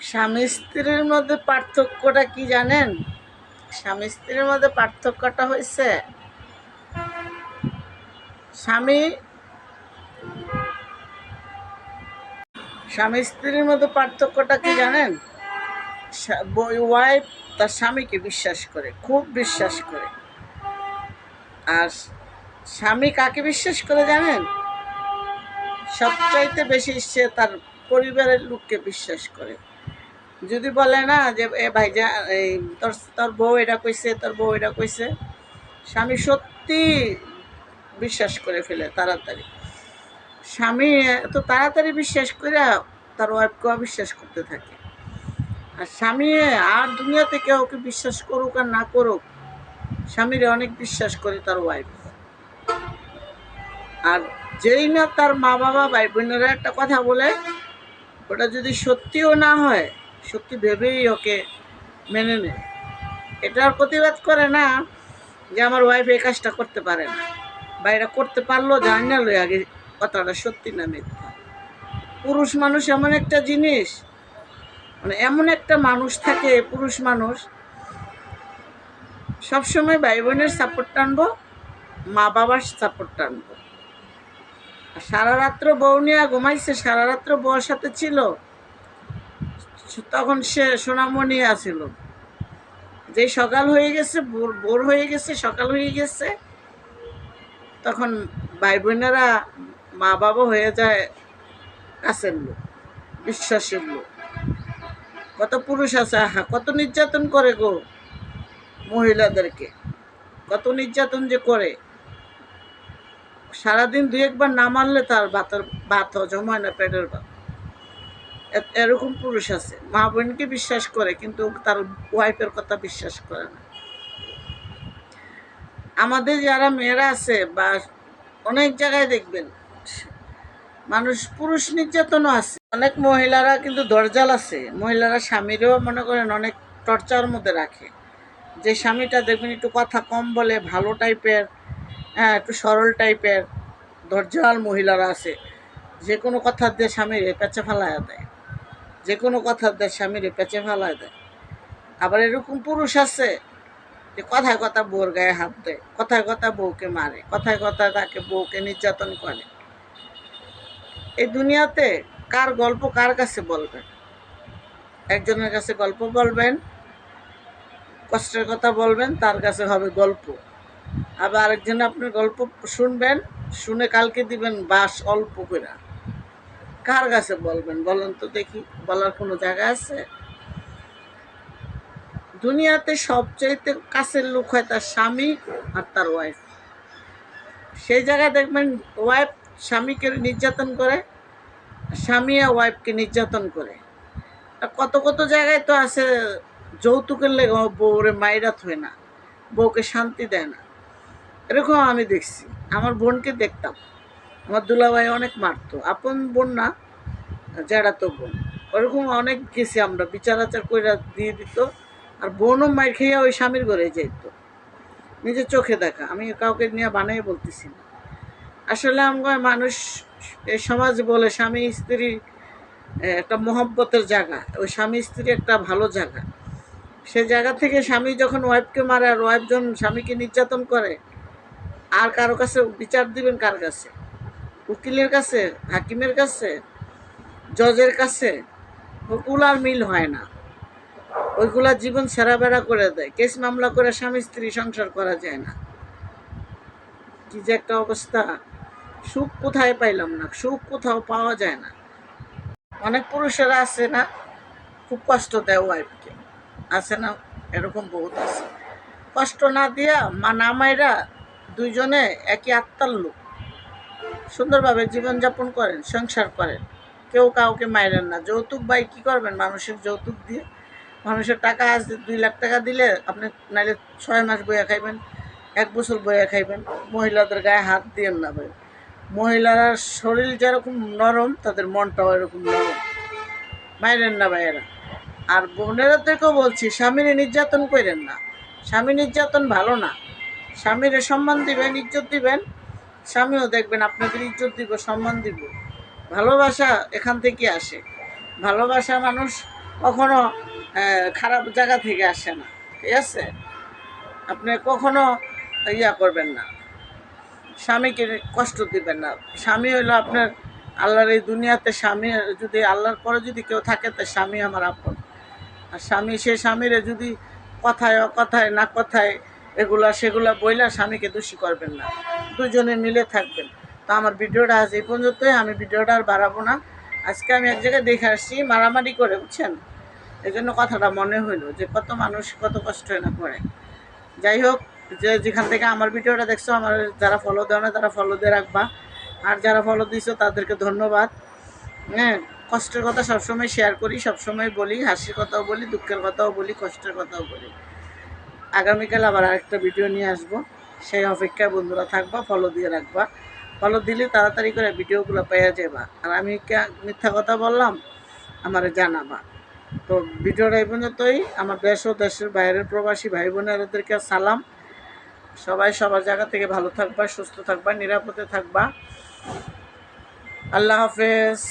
স্বামী স্ত্রীর মধ্যে পার্থক্যটা কি জানেন? স্বামী স্ত্রীর মধ্যে পার্থক্যটা হয়েছে, স্বামী স্বামী স্ত্রীর মধ্যে পার্থক্যটা কি জানেন? ওয়াইফ তার স্বামীকে বিশ্বাস করে, খুব বিশ্বাস করে। আর স্বামী কাকে বিশ্বাস করে জানেন? সবচাইতে বেশি সে তার পরিবারের লোককে বিশ্বাস করে। যদি বলে না যে এ ভাইজা এই তোর তোর বউ এটা কইছে, তোর বউ এটা কইছে, স্বামী সত্যি বিশ্বাস করে ফেলে তাড়াতাড়ি। স্বামী এত তাড়াতাড়ি বিশ্বাস করে তার ওয়াইফকে অবিশ্বাস করতে থাকে। আর স্বামী আর দুনিয়াতে কেউ ওকে বিশ্বাস করুক আর না করুক, স্বামীরে অনেক বিশ্বাস করে তার ওয়াইফ। আর যেই না তার মা বাবা ভাই বোনেরা একটা কথা বলে, ওটা যদি সত্যিও না হয়, সত্যি ভেবেই ওকে মেনে নেয়। এটার প্রতিবাদ করে না যে আমার ওয়াইফ এই কাজটা করতে পারে না, বা এটা করতে পারলো জানি না লই আগে কথাটা সত্যি না মিথ্যা। পুরুষ মানুষ এমন একটা জিনিস, মানে এমন একটা মানুষ থাকে, পুরুষ মানুষ সবসময় ভাই বোনের সাপোর্ট টানবো, মা বাবার সাপোর্ট টানবো। সারা রাত্র বউ নিয়ে ঘুমাইছে, সারা রাত্র বউর সাথে ছিল, তখন সে সোনামণি আছিল। যে সকাল হয়ে গেছে, ভোর হয়ে গেছে, সকাল হয়ে গেছে, তখন ভাই বোনেরা মা বাবা হয়ে যায় কাছের লোক, বিশ্বাসের লোক। কত পুরুষ আছে, আহা কত নির্যাতন করে গো মহিলাদেরকে, কত নির্যাতন যে করে। সারাদিন দুই একবার না মারলে তার ভাত হজম হয় না, পেটের ভাত। এরকম পুরুষ আছে, মা বোনকে বিশ্বাস করে কিন্তু তার ওয়াইফের কথা বিশ্বাস করে না। আমাদের যারা মেয়েরা আছে বা অনেক জায়গায় দেখবেন মানুষ পুরুষ নির্যাতনও আছে। অনেক মহিলারা কিন্তু দরজাল আছে, মহিলারা স্বামীরও মনে করেন অনেক টর্চার মধ্যে রাখে। যে স্বামীটা দেখবেন একটু কথা কম বলে, ভালো টাইপের, হ্যাঁ একটু সরল টাইপের দরজাল মহিলারা আছে, যে কোনো কথা দিয়ে স্বামীর পেঁচে ফেলায় দেয়, যে কোনো কথা দিয়ে স্বামীর পেঁচে ফেলায় দেয়। আবার এরকম পুরুষ আছে যে কথায় কথা বউর গায়ে হাত দেয়, কথায় কথা বউকে মারে, কথায় কথা তাকে বউকে নির্যাতন করে। এই দুনিয়াতে কার গল্প কার কাছে বলবেন? একজনের কাছে গল্প বলবেন, কষ্টের কথা বলবেন, তার কাছে হবে গল্প। আবার আরেকজন আপনার গল্প শুনবেন, শুনে কালকে দিবেন বাস অল্প করে। কার কাছে বলবেন বলেন তো দেখি? বলার কোনো জায়গা আছে? দুনিয়াতে সবচাইতে কাছের লোক হয় তার স্বামী আর তার ওয়াইফ। সেই জায়গায় দেখবেন ওয়াইফ স্বামীকে নির্যাতন করে, স্বামী ওয়াইফকে নির্যাতন করে। আর কত কত জায়গায় তো আছে যৌতুকের লেগে বউরে মাইরাত হয় না, বউকে শান্তি দেয় না। এরকম আমি দেখছি, আমার বোনকে দেখতাম, আমার দুলাভাই অনেক মারতো, আপন বোন না, জেঠাতো বোন। ওরকম অনেক গেছি আমরা, বিচার আচার করে দিয়ে দিত। আর বোনও মার খেয়ে ওই স্বামীর ঘরে যেত, নিজের চোখে দেখা, আমি কাউকে নিয়ে বানিয়ে বলতেছি না। আসলে আমরা মানুষ, এই সমাজ বলে স্বামী স্ত্রী একটা মহব্বতের জায়গা, ওই স্বামী স্ত্রী একটা ভালো জায়গা। সে জায়গা থেকে স্বামী যখন ওয়াইফকে মারে আর ওয়াইফ যখন স্বামীকে নির্যাতন করে, আর কারো কাছে বিচার দিবেন? কার কাছে? উকিলের কাছে, হাকিমের কাছে, জজের কাছে? ওগুলার মিল হয় না, ওইগুলা জীবন ছেঁড়া বেড়া করে দেয়। কেস মামলা করে স্বামী স্ত্রী সংসার করা যায় না। কি যে একটা অবস্থা! সুখ কোথায় পাইলাম না, সুখ কোথাও পাওয়া যায় না। অনেক পুরুষেরা আছে না, খুব কষ্ট দেয় ওয়াইফকে, আছে না? এরকম বহুত আছে। কষ্ট না দিয়া না মাইরা দুইজনে একই আত্মার লোক, সুন্দরভাবে জীবনযাপন করেন, সংসার করেন, কেউ কাউকে মাইরেন না। যৌতুক ভাই কী করবেন মানুষের যৌতুক দিয়ে? মানুষের টাকা আজ 2 লাখ টাকা দিলে আপনি নাইলে 6 মাস বইয়া খাইবেন, 1 বছর বইয়া খাইবেন। মহিলাদের গায়ে হাত দিয়েন না ভাই। মহিলারা শরীর যেরকম নরম, তাদের মনটাও এরকম নরম, মাইরেন না ভাইয়েরা। আর বোনেরাদেরকেও বলছি, স্বামীরে নির্যাতন করেন না, স্বামী নির্যাতন ভালো না। স্বামীরে সম্মান দিবেন, ইজ্জত দিবেন, স্বামীও দেখবেন আপনাদের ইজ্জত দিব, সম্মান দিব। ভালোবাসা এখান থেকে আসে। ভালোবাসা মানুষ কখনো খারাপ জায়গা থেকে আসে না, ঠিক আছে? আপনি কখনো ইয়া করবেন না, স্বামীকে কষ্ট দিবেন না। স্বামী হইলো আপনার আল্লাহর এই দুনিয়াতে, স্বামী যদি আল্লাহর পরে যদি কেউ থাকে তো স্বামী আমার আপন। আর স্বামী, সে স্বামীরে যদি কথায় অকথায় না কথায় এগুলা সেগুলা বইলা স্বামীকে দোষী করবেন না, দুজনে মিলে থাকবেন। তো আমার ভিডিওটা আজ এই পর্যন্তই, আমি ভিডিওটা আর বাড়াবো না। আজকে আমি এক জায়গায় দেখে আসছি মারামারি করে, বুঝছেন? এই জন্য কথাটা মনে হইলো যে কত মানুষ কত কষ্ট না করে। যাই হোক, যে যেখান থেকে আমার ভিডিওটা দেখছো, আমার যারা ফলো দেওয়া না তারা ফলো দিয়ে রাখবা, আর যারা ফলো দিছো তাদেরকে ধন্যবাদ। হ্যাঁ, কষ্টের কথা সবসময় শেয়ার করি, সবসময় বলি, হাসির কথাও বলি, দুঃখের কথাও বলি, কষ্টের কথাও বলি। আগামীকাল আবার আরেকটা ভিডিও নিয়ে আসবো, সেই অপেক্ষায় বন্ধুরা থাকবা, ফলো দিয়ে রাখবা। ফলো দিলে তাড়াতাড়ি করে ভিডিওগুলো পেয়ে যাবা। আর আমি মিথ্যা কথা বললাম আমারে জানাবা। তো ভিডিওটা এই পর্যন্তই। আমার দেশ ও দেশের বাইরের প্রবাসী ভাই বোনেরদেরকে সালাম। সবাই সবার জায়গা থেকে ভালো থাকবা, সুস্থ থাকবা, নিরাপদে থাকবা। আল্লাহ হাফেজ।